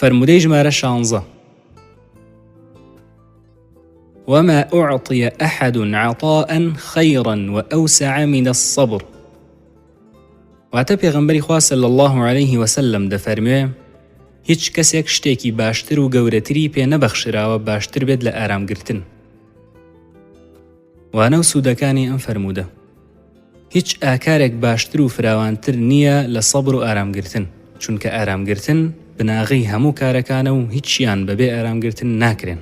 فرمودەی ژمارە 16. وما أعطي أحد عطاء خيرا وأوسع من الصبر. واتە پێغەمبەری خوا صلی الله عليه وسلم دەفەرموێ هیچ کەسێک شتێکی باشتر و گەورەتری پێ نەبەخشراوە باشتر بێت لە ئارامگرتن. وانە و سوودەکانی ئەم فەرموودە هیچ ئاکارێک باشتر و فراوانتر نییە لە سەبر و ئارامگرتن، چونکە ئارامگرتن بناغی هەموو کارەکانە و هیچیان بەبێ ئارامگرتن ناکرێن.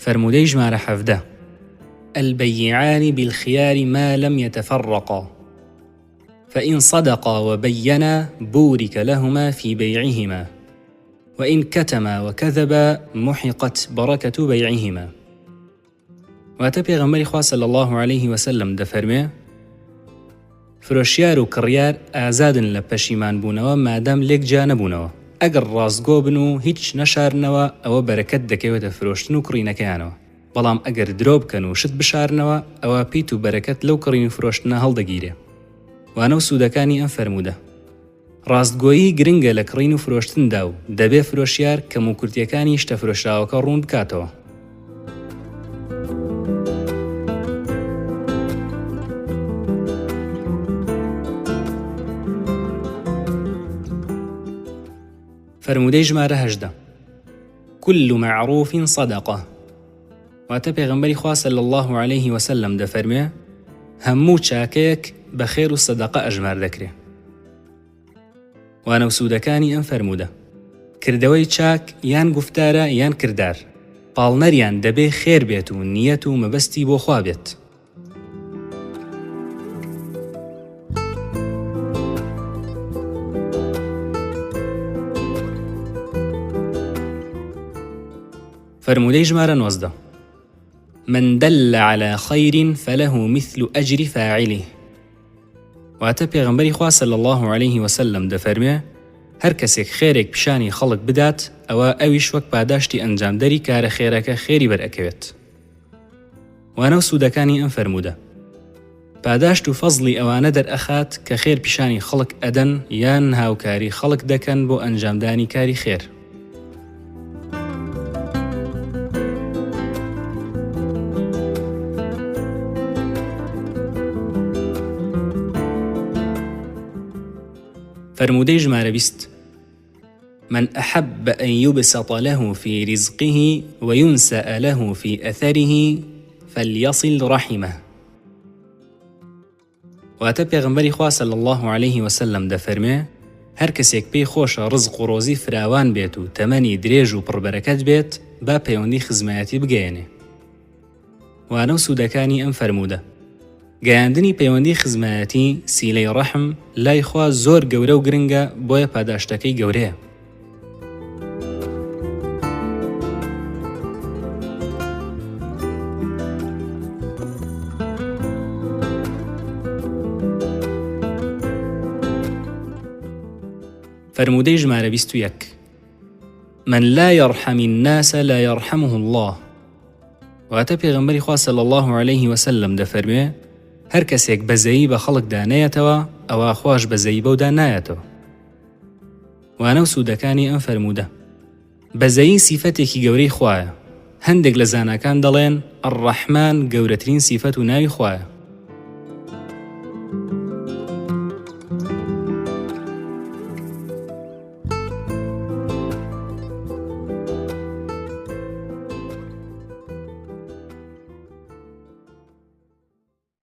فرمودەی ژمارە 17. البيعان بالخيار ما لم يتفرقا فإن صدقا وبينا بورك لهما في بيعهما وإن كتما وكذبا محقت بركة بيعهما. واتە پێغەمبەری خوا صلی الله عليه وسلم دەفەرمێ فرۆشیار و کڕیار ئازادن لە پەشیمان بوونەوە مادام لێک جا نەبوونەوە. ئەگەر ڕاستگۆ بن و هیچ نەشارنەوە ئەوە بەرەکەت دەکەوێتە فرۆشتن و کڕینەکەیانەوە، بەڵام ئەگەر درۆ بکەن و شت بشارنەوە ئەوە پیت و بەرەکەت لەو کڕین و فرۆشتنە هەڵدەگیرێ. وانە و سوودەکانی ئەم فەرموودە ڕاستگۆیی گرنگە لە کڕین و فرۆشتندا و دەبێ فرۆشیار کەم و کورتیەکانی شتە فرۆشراوەکە ڕوون بکاتەوە. فرمودەی ژمارە 18. كل معروف صدقة. واتە پێغەمبەری خوا صلی الله عليه وسلم دەفەرمێ هەموو چاکەیەک بە خێر و سەدەقە ئەژمار دەکرێ. وانە و سوودەکانی ئەم فەرموودە کردەوەی چاک یان گوفتارە یان کردار پاڵنەریان دەبێ خێر بێت و نیەت و مەبەستی بۆ خوا بێت. فرمودەی ژمارە 19. من دل على خير فله مثل أجر فاعله. واتە پێغەمبەری خوا صلی الله عليه وسلم دەفەرمێ هەر کەسێک خێرێک پیشانی خەڵک بدات ئەوە ئەویش وەک پاداشتی ئەنجامدەری کارە خێرەکە خێری بەرئەکەوێت. وانە و سوودەکانی ئەم فەرموودە پاداشت و فەزڵی ئەوانە دەرئەخات کە خێر پیشانی خەڵک ئەدەن یان هاوکاری خەڵک دەکەن بۆ ئەنجامدانی کاری خێر. فرمودەی ژمارە 20. من أحب أن يبسط له في رزقه وينسأ له في أثره فليصل رحمه. واتە پێغەمبەری خوا صلی الله عليه وسلم دەفەرمێ هەر کەسێک پێی خۆشە ڕزق و ڕۆزی فراوان بێت و تەمەنی درێژ و پڕبەرەکەت بێت با پەیوەندی خزمەتی بگەێنێ. وانە و سوودەکانی ئەم فەرموودە گەیاندنی پەیوەندی خزمەتی سیلەی ڕەحم لای خوا زۆر گەورە و گرنگە بۆیە پاداشتەکەی گەورەیە. فرمودەی ژمارە 21. من لا يرحم الناس لا يرحمه الله. واتە پێغەمبەری خوا صلی الله عليه وسلم دەفەرمێ هەر کەسێک بەزەیی بە خەڵک دانەیەتەوە ئەوە خوش بەزەیی بەودا نایەتەوە. وانە و سوودەکانی ئەم فەرموودە بەزەیی سیفەتێکی گەورەی خوایە. هەندێک لە زاناکان دەڵێن ئەڕەحمان گەورەترین سیفەت و ناوی خوایە.